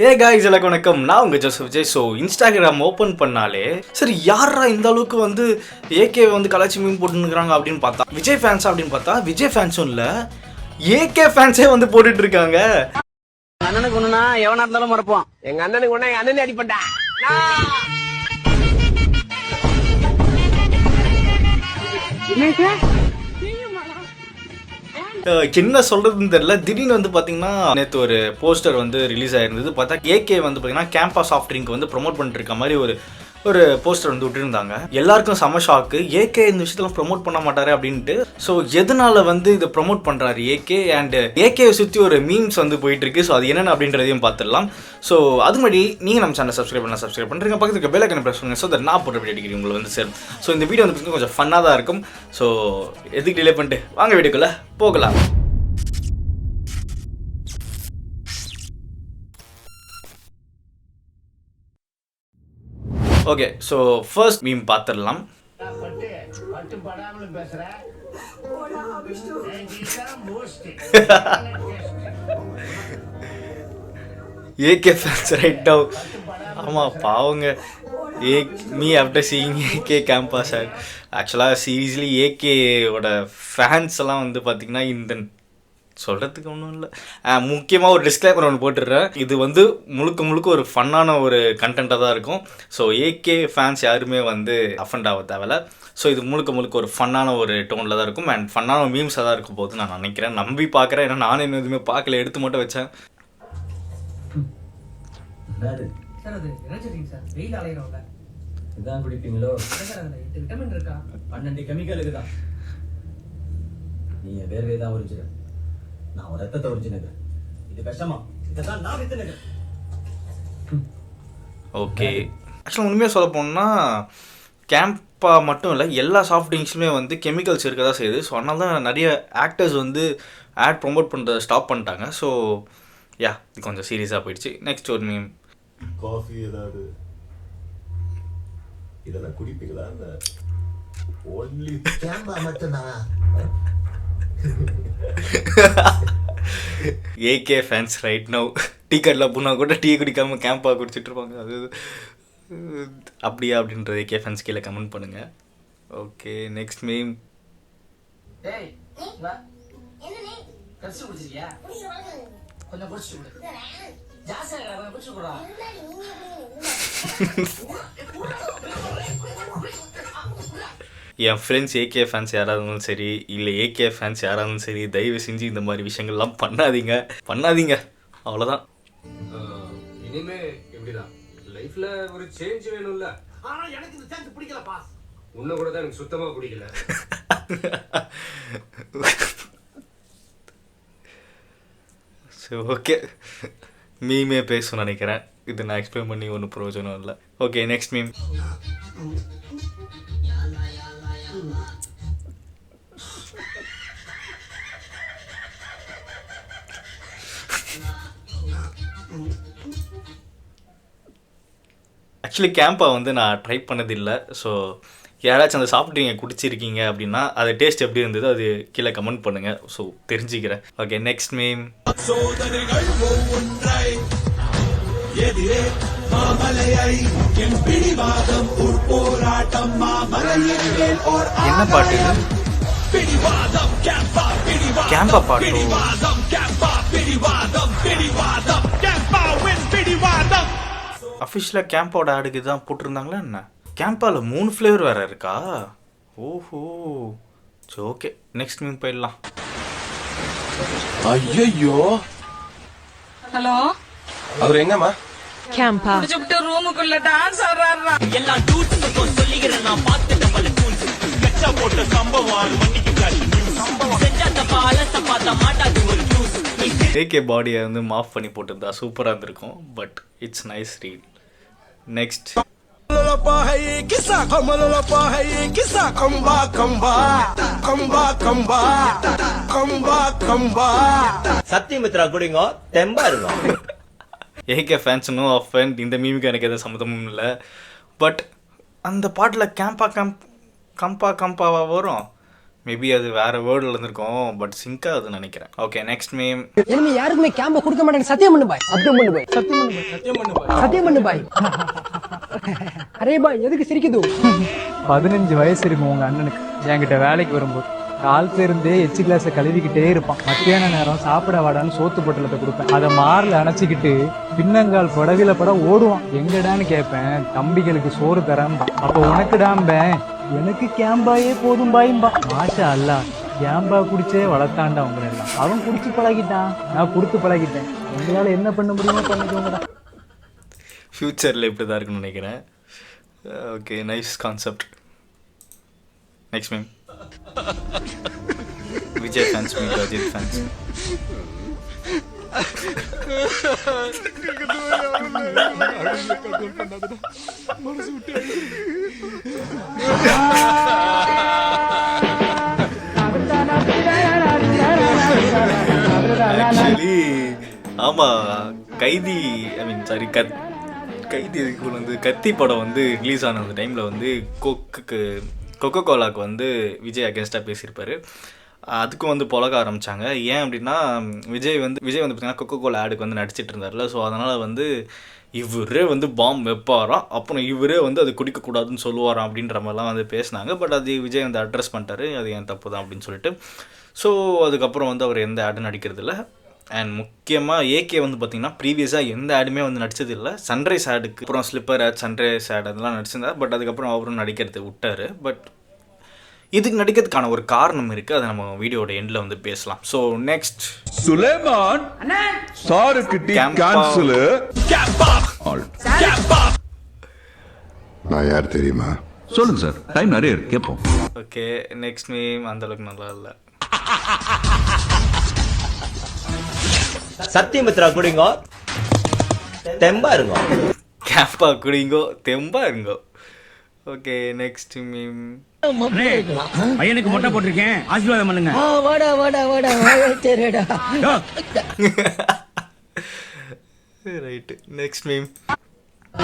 ஏ guys எல்லாருக்கும் வணக்கம். நான் உங்கள் Joseph Vijay. So Instagram open பண்ணாலே சரி யாரா இந்த அளவுக்கு வந்து ஏகே வந்து கலாச்சி மீன் போட்டுருக்காங்க அப்படின்னு பார்த்தா விஜய் ஃபேன்ஸ் அப்படின்னு பார்த்தா விஜய் ஃபேன்ஸும் இல்லை ஏகே ஃபேன்ஸே வந்து போட்டுட்டு இருக்காங்க. அண்ணனுக்கு ஒண்ணுனா எவனா இருந்தாலும் மறப்போம். எங்க அண்ணனுக்கு ஒண்ணா எங்க அண்ணனே அடிப்பண்டா. என்ன சொல்றதுன்னு தெரியல. திடீர்னு வந்து பார்த்தீங்கன்னா நேற்று ஒரு போஸ்டர் வந்து ரிலீஸ் ஆயிருந்தது. பார்த்தா ஏகே வந்து பார்த்தீங்கன்னா கேம்பா சாஃப்ட் ட்ரிங்க் வந்து ப்ரொமோட் பண்ணிட்டு இருக்க மாதிரி ஒரு போஸ்டர் வந்து விட்டுருந்தாங்க. எல்லாருக்கும் செம ஷாக்கு. ஏகே இந்த விஷயத்தெல்லாம் ப்ரொமோட் பண்ண மாட்டாரு அப்படின்ட்டு. ஸோ எதனால வந்து இதை ப்ரொமோட் பண்ணுறாரு ஏகே அண்ட் ஏகேவை சுற்றி ஒரு மீம்ஸ் வந்து போயிட்டு இருக்கு. ஸோ அது என்னென்ன அப்படின்றதையும் பார்த்துடலாம். ஸோ அது மாதிரி நீங்கள் நம்ம சேனல் சப்ஸ்கிரைப் பண்ணுறீங்க, பக்கத்துக்கு பெல் ஐக்கனை ப்ரெஸ் பண்ணுங்க. ஸோ அதை நான் போட்டு வீடியோ உங்களுக்கு வந்து சேரும். ஸோ இந்த வீடியோ வந்து கொஞ்சம் ஃபன்னாக தான் இருக்கும். ஸோ எதுக்கு டிலே பண்ணிட்டு வாங்க வீடியோக்குள்ளே போகலாம். ஓகே, ஸோ ஃபர்ஸ்ட் மீம் பார்த்துடலாம். AK fans right now. ஆமாம் பாவங்க. Me after seeing AK campus ad. ஆக்சுவலாக சீரியஸ்லி ஏகேவோட ஃபேன்ஸ் எல்லாம் வந்து பார்த்திங்கன்னா இந்த சொல்கிறதுக்கு ஒன்றும் இல்லை. முக்கியமாக ஒரு டிஸ்க்ளைமர் ஒன்று போட்டுடுறேன். இது வந்து முழுக்க ஒரு ஃபன்னான ஒரு கண்டென்ட்டாக தான் இருக்கும். ஸோ ஏகே ஃபேன்ஸ் யாருமே வந்து அஃபண்ட் ஆக தேவையில்ல. ஸோ இது முழுக்க ஒரு ஃபன்னான ஒரு டோனில் தான் இருக்கும் அண்ட் ஃபன்னான மீம்ஸாக தான் இருக்கும் போது நான் நினைக்கிறேன், நம்பி பார்க்குறேன். ஏன்னா நானும் இன்னும் எதுவுமே பார்க்கல, எடுத்து மட்டும் வச்சேன். இதான் குடிப்பீங்களோ? 8 இருக்கா? 12 கெமிக்கலுக்கு தான். நீங்க வேர்வை தான் உறிஞ்சிரு, நான் ஒரு ரத்தத்தை உறிஞ்சினேன். இது விஷமா? இதான் நான் வித்துனேன். ஓகே, ஆக்சுவலாக உண்மையாக சொல்ல போனால் கேம்பா மட்டும் இல்லை, எல்லா சாஃப்ட் ட்ரிங்க்ஸுமே வந்து கெமிக்கல்ஸ் இருக்க தான் செய்யுது. ஸோ அதனால தான் நிறைய ஆக்டர்ஸ் வந்து ஆட் ப்ரொமோட் பண்ணுறத ஸ்டாப் பண்ணிட்டாங்க. ஸோ யா, இது கொஞ்சம் சீரியஸாக போயிடுச்சு. நெக்ஸ்ட் ஒரு மீம். காஃபி ஏதாவது இதெல்லாம் குடிப்பீங்களா? அந்த ஒன்லி கேம்பா மட்டும்தான். AK fans right now tea கடையில் போனால் கூட டீ குடிக்காமல் கேம்பா குடிச்சிட்டு இருப்பாங்க. அது அப்படியா அப்படின்றது ஏகே ஃபேன்ஸ் கீழே கமெண்ட் பண்ணுங்கள். Okay, next meme. என் ஃப்ரெண்ட்ஸ் ஏகே ஃபேன்ஸ் யாராக இருந்தாலும் சரி, இல்லை ஏகே ஃபேன்ஸ் யாராக இருந்தாலும் சரி, தயவு செஞ்சு இந்த மாதிரி விஷயங்கள்லாம் பண்ணாதீங்க. அவ்வளோதான். இனிமே இப்படிதான் லைஃப்ல ஒரு சேஞ்ச் வேணும்ல. ஆனா எனக்கு இந்த சேஞ்ச் பிடிக்கல பாஸ். உன்ன கூட தான் எனக்கு சுத்தமா பிடிக்கல. சரி, ஓகே, மீமே பேசணும்னு நினைக்கிறேன். இது நான் எக்ஸ்பிளைன் பண்ணி ஒன்றும் பிரயோஜனம் இல்லை. Okay, next meme. Actually CAMPA வந்து நான் ட்ரை பண்ணதில்லை. ஸோ யாராச்சும் அந்த சாஃப்ட் ட்ரிங்கை குடிச்சிருக்கீங்க அப்படின்னா அது டேஸ்ட் எப்படி இருந்தது அது கீழே கமெண்ட் பண்ணுங்கள். ஸோ தெரிஞ்சுக்கிறேன். Okay, next meme. என்ன பாட்டு? கேம்பா பாட்டு. அஃபிஷியலாக கேம்போட ஆடுக்கு தான் போட்டிருந்தாங்களா என்ன? கேம்பாவில் 3 ஃப்ளேவர் வேறு இருக்கா? ஓஹோ, சரி, ஓகே, நெக்ஸ்ட் மீம் போயிடலாம். ஐயோ, ஹலோ, அவர் எங்கம்மா? கேம்பா சுட்டு ரூமுக்குள்ள டான்ஸ் ஆடுறாரா? எல்லா டூட்ஸ்க்கும் சொல்லிக்கிறேன் நான் பார்த்து டபுள் டூல்ஸ் கச்சா போட்ட சம்பவம் மன்னிக்கு காஷ் செஞ்சா தப்பால தப்பாத மாட்டாது ஒரு ஜூஸ். ஏகே பாடியை வந்து மாஃப் பண்ணி போட்டிருந்தா சூப்பராக இருந்திருக்கும். But it's nice read. Next. சத்தியமித்ரா குடிங்க தெம்பா இருக்கும். AK fans no offend. இந்த மீமுக்கு எனக்கு எதுவும் சம்மந்தமும் இல்லை. பட் அந்த பாட்டில் கம்பாவா வரும். மேபி அது வேற வேர்டில் இருந்திருக்கும், பட் சிங்க் ஆகுதுன்னு நினைக்கிறேன். Okay next meme. இனிமே யாருக்குமே கேம்ப கொடுக்க மாட்டேன். சத்தியம் பண்ணு பாய். சத்தியம் பண்ணு பாய். சத்தியம் பண்ணு பாய். சத்தியம் பண்ணு பாய். சத்தியம் பண்ணு பாய். அரே பாய் எதுக்கு சிரிக்குது? 15 வயசு இருக்கும் உங்க அண்ணனுக்கு. என்கிட்ட வேலைக்கு வரும்போது காலத்துல இருந்தே எச்சு கிளாஸை கழுவிக்கிட்டே இருப்பான். மத்தியான நேரம் சாப்பிட வாடான்னு சோத்து பொட்டலத்தை கொடுப்பேன். அதை மாரில் அணைச்சிக்கிட்டு பின்னங்கால் புடவில பட ஓடுவான். எங்கடான்னு கேட்பேன். தம்பிகளுக்கு சோறு தரேன்பா. அப்ப உனக்குடாம்பேன், எனக்கு கேம்பாயே போதும் பாயும்பா. மாஷா அல்லா, கேம்பா குடிச்சே வளர்த்தாண்டா உங்களை எல்லாம். அவன் குடிச்சு பழகிட்டான், நான் கொடுத்து பழகிட்டேன். உங்களால என்ன பண்ண முடியுமோ பண்ணிக்கோங்கடா. ஃப்யூச்சரில் இப்படி தான் இருக்குன்னு நினைக்கிறேன். Okay nice concept. Next meme. Vijay fans meet Ajith fans. Actually ஆமாம், கைதி ஐ மீன் சாரி கைதி வந்து கத்தி படம் வந்து ரிலீஸ் ஆன அந்த டைமில் வந்து கொக்கோ கோலாவுக்கு வந்து விஜய் அகேன்ஸ்டாக பேசியிருப்பார். அதுக்கும் வந்து புழக ஆரம்பித்தாங்க. ஏன் அப்படின்னா விஜய் வந்து பார்த்திங்கன்னா கொக்கோ கோலா ஆடுக்கு வந்து நடிச்சிட்டு இருந்தார்ல. ஸோ அதனால் வந்து இவரே வந்து பாம் வைப்பாராம், அப்புறம் இவரே வந்து அது குடிக்கக்கூடாதுன்னு சொல்லுவாராம் அப்படின்ற மாதிரிலாம் வந்து பேசினாங்க. பட் அது விஜய் வந்து அட்ரஸ் பண்ணிட்டாரு, அது என் தப்பு தான் அப்படின்னு சொல்லிட்டு. ஸோ அதுக்கப்புறம் வந்து அவர் எந்த ஆடும் நடிக்கிறதில்ல. அண்ட் முக்கியமாக ஏகே வந்து பார்த்திங்கன்னா ப்ரீவியஸாக எந்த ஆடுமே வந்து நடித்தது இல்லை. சன்ரைஸ் ஆடுக்கு அப்புறம் ஸ்லிப்பர் ஆட், சன்ரைஸ் ஆட் அதெல்லாம் நடிச்சிருந்தார். பட் அதுக்கப்புறம் அவரும் நடிக்கிறது விட்டார். பட் இதுக்கு நடிக்கிறதுக்கான ஒரு காரணம் இருக்குது, அதை நம்ம வீடியோட எண்டில் வந்து பேசலாம். ஸோ நெக்ஸ்ட் சுலைமான் சாருக்கு கேன்சல். நான் யார் தெரியுமா? சொல்லுங்க சார், டைம் நிறைய இருக்கு கேட்போம். ஓகே நெக்ஸ்ட் மீம் அந்தளவுக்கு நல்லா இல்லை. சத்தியமித்ரா குடிங்கோ தெம்பா இருங்கோ. கேம்பா குடிங்கோ தெம்பா இருங்கோ. Okay next meme. பையனுக்கு மொட்டை போட்டிருக்கேன், ஆசீர்வாதம் பண்ணுங்க. வாடா வாடா வாடா சரிடா. Right next meme.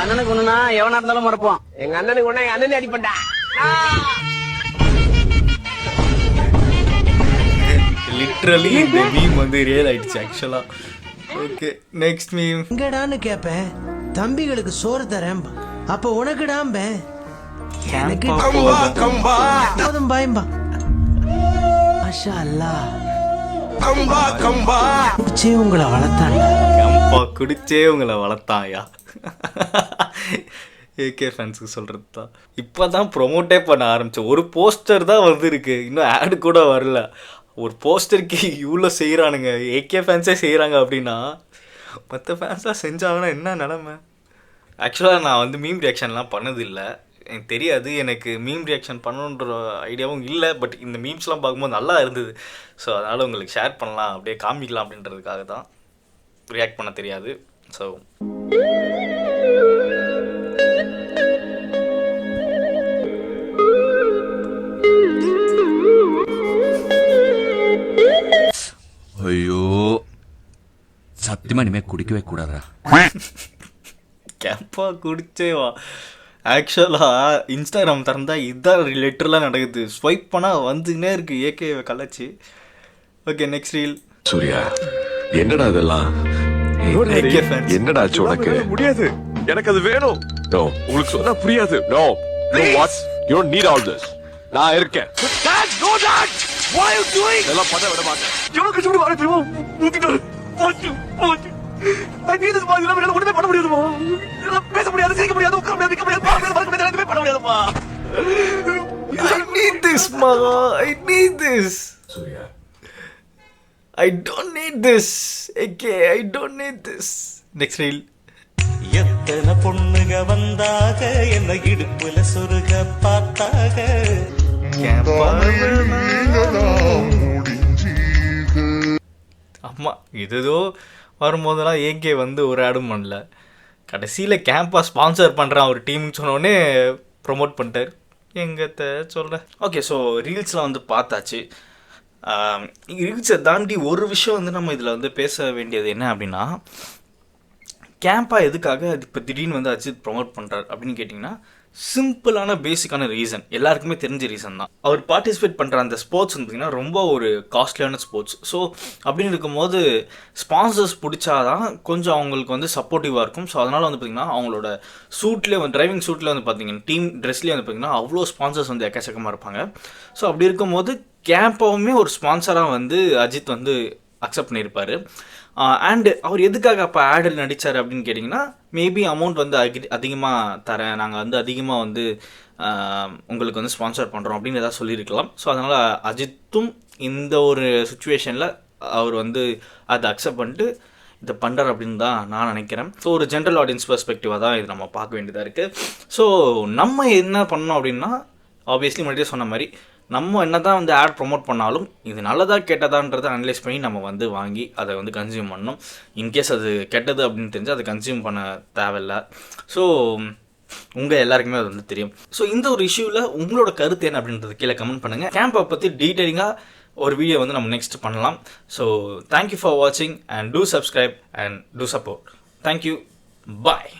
அண்ணனுக்கு ஒண்ணுனா எவனா இருந்தாலும் மறப்பான். எங்க அண்ணனுக்கு ஒண்ணு எங்க அண்ணன் அடிப்பண்டா. லிட்ரலி இந்த மீம் வந்து ரியல் ஆயிடுச்சு ஆக்சுவலா. Okay next meme. எங்கடான்னு கேப்பேன். தம்பிகளுக்கு சோறு தரேன்பா. அப்ப உனக்குடாம்பேன், எனக்கு போதும் பாயும்பா. மாஷா அல்லா, குடிச்சே உங்களை வளர்த்தாங்க. கேம்பா குடிச்சே உங்களை வளர்த்தாயா. ஏகே ஃபேன்ஸுக்கு சொல்கிறது தான். இப்போ தான் ப்ரொமோட்டே பண்ண ஆரம்பித்தேன். ஒரு போஸ்டர் தான் வந்துருக்கு, இன்னும் ஆடு கூட வரல. ஒரு போஸ்டருக்கு இவ்வளோ செய்கிறானுங்க, ஏகே ஃபேன்ஸே செய்கிறாங்க அப்படின்னா மற்ற ஃபேன்ஸ்லாம் செஞ்சாங்கன்னா என்ன நிலமை? ஆக்சுவலாக நான் வந்து மீம் ரியாக்ஷன்லாம் பண்ணதில்லை, எனக்கு தெரியாது. எனக்கு மீம் ரியாக்ஷன் பண்ணணுன்ற ஐடியாவும் இல்லை. பட் இந்த மீம்ஸ்லாம் பார்க்கும்போது நல்லா இருந்தது. ஸோ அதனால் உங்களுக்கு ஷேர் பண்ணலாம், அப்படியே காமிக்கலாம் அப்படின்றதுக்காக தான். ரியாக்ட் பண்ண தெரியாது. ஸோ ஐயோ சத்தியமா இனிமே குடிக்கவே கூடாதா? கேப்பா குடிச்சேவா. ஆக்சுவலாக இன்ஸ்டாகிராம் திறந்தால் இதுதான் லிட்டரலாக நடக்குது. ஸ்வைப் பண்ணால் வந்துன்னே இருக்குது ஏகே கலாச்சி. Okay next reel. சூர்யா என்னடா இதெல்லாம்? ஏகே ஃபேன்ஸ் என்னடா ஆச்சு உனக்கு? முடியாது, எனக்கு அது வேணும். நோ, உங்களுக்கு சொன்னா புரியாது. No no what's you don't need all this. நான் இருக்கேன். Why are you doing? இதெல்லாம் பண்ண விட மாட்டேன். எனக்கு சுடு வர தெரியுமா? ஊத்திட்டாரு. போச்சு போச்சு. நான் நீ இது மாதிரி எல்லாம் ஒண்ணுமே பண்ண முடியாதுமா. பேச முடியாது, சிரிக்க முடியாது, உட்கார முடியாது, நிக்க முடியாது, பார்க்க முடியாது, எதுவுமே பண்ண முடியாதுமா. I need this, Maga. I need this. Surya I don't need this. Okay, I don't need this. Next reel. எத்தனை பொண்ணுங்க வந்தாக என்ன இடுப்புல சொருக பார்த்தாக. அம்மா இதுதோ வரும்போதெல்லாம் ஏகே வந்து ஒரு ஆடும் பண்ணல. கடைசியில் கேம்பா ஸ்பான்சர் பண்ணுறான் ஒரு டீம்னு சொன்னோடனே ப்ரொமோட் பண்ணிட்டார். எங்கத்த சொல்கிறேன். ஓகே ஸோ ரீல்ஸ்லாம் வந்து பார்த்தாச்சு. ரீல்ஸை தாண்டி ஒரு விஷயம் வந்து நம்ம இதில் வந்து பேச வேண்டியது என்ன அப்படின்னா, கேம்பா எதுக்காக இப்போ திடீர்னு வந்து அஜித் ப்ரொமோட் பண்ணுறாரு அப்படின்னு கேட்டிங்கன்னா, சிம்பிளான பேசிக்கான ரீசன், எல்லாருக்குமே தெரிஞ்ச ரீசன் தான். அவர் பார்ட்டிசிபேட் பண்ணுற அந்த ஸ்போர்ட்ஸ் வந்து பார்த்திங்கன்னா ரொம்ப ஒரு காஸ்ட்லியான ஸ்போர்ட்ஸ். ஸோ அப்படின்னு இருக்கும்போது ஸ்பான்சர்ஸ் பிடிச்சாதான் கொஞ்சம் அவங்களுக்கு வந்து சப்போர்ட்டிவாக இருக்கும். ஸோ அதனால் வந்து பார்த்திங்கன்னா அவங்களோட சூட்லேயே வந்து டிரைவிங் சூட்டில் வந்து பார்த்திங்கன்னா டீம் ட்ரெஸ்லேயே வந்து பார்த்திங்கன்னா அவ்வளோ ஸ்பான்சர்ஸ் வந்து எக்கச்சக்கமாக இருப்பாங்க. ஸோ அப்படி இருக்கும்போது கேம்பாவுமே ஒரு ஸ்பான்சராக வந்து அஜித் வந்து அக்செப்ட் பண்ணியிருப்பார். அண்டு அவர் எதுக்காக அப்போ ஆடில் நடித்தார் அப்படின்னு கேட்டிங்கன்னா, மேபி அமௌண்ட் வந்து அதிகமாக தரேன், நாங்கள் வந்து அதிகமாக வந்து உங்களுக்கு வந்து ஸ்பான்சர் பண்ணுறோம் அப்படின்னு எதாவது சொல்லியிருக்கலாம். ஸோ அதனால் அஜித்தும் இந்த ஒரு சுச்சுவேஷனில் அவர் வந்து அதை அக்செப்ட் பண்ணிட்டு இதை பண்ணுறார் அப்படின்னு தான் நான் நினைக்கிறேன். ஸோ ஒரு ஜென்ரல் ஆடியன்ஸ் பெர்ஸ்பெக்டிவாக தான் இது நம்ம பார்க்க வேண்டியதாக இருக்குது. ஸோ நம்ம என்ன பண்ணோம் அப்படின்னா, ஆப்வியஸ்லி முன்னாடியே சொன்ன மாதிரி நம்ம என்ன தான் வந்து ஆட் ப்ரொமோட் பண்ணாலும் இது நல்லதாக கெட்டதான்றதை அனலைஸ் பண்ணி நம்ம வந்து வாங்கி அதை வந்து கன்சியூம் பண்ணணும். இன்கேஸ் அது கெட்டது அப்படின்னு தெரிஞ்சால் அதை கன்சியூம் பண்ண தேவையில்லை. ஸோ உங்கள் எல்லாருக்குமே அது வந்து தெரியும். ஸோ இந்த ஒரு இஷ்யூவில் உங்களோட கருத்து என்ன அப்படின்றது கீழே கமெண்ட் பண்ணுங்கள். கேம்பை பற்றி டீட்டெயிலிங்காக ஒரு வீடியோ வந்து நம்ம நெக்ஸ்ட் பண்ணலாம். ஸோ தேங்க்யூ ஃபார் வாட்சிங் and do subscribe and do support. Thank you, bye.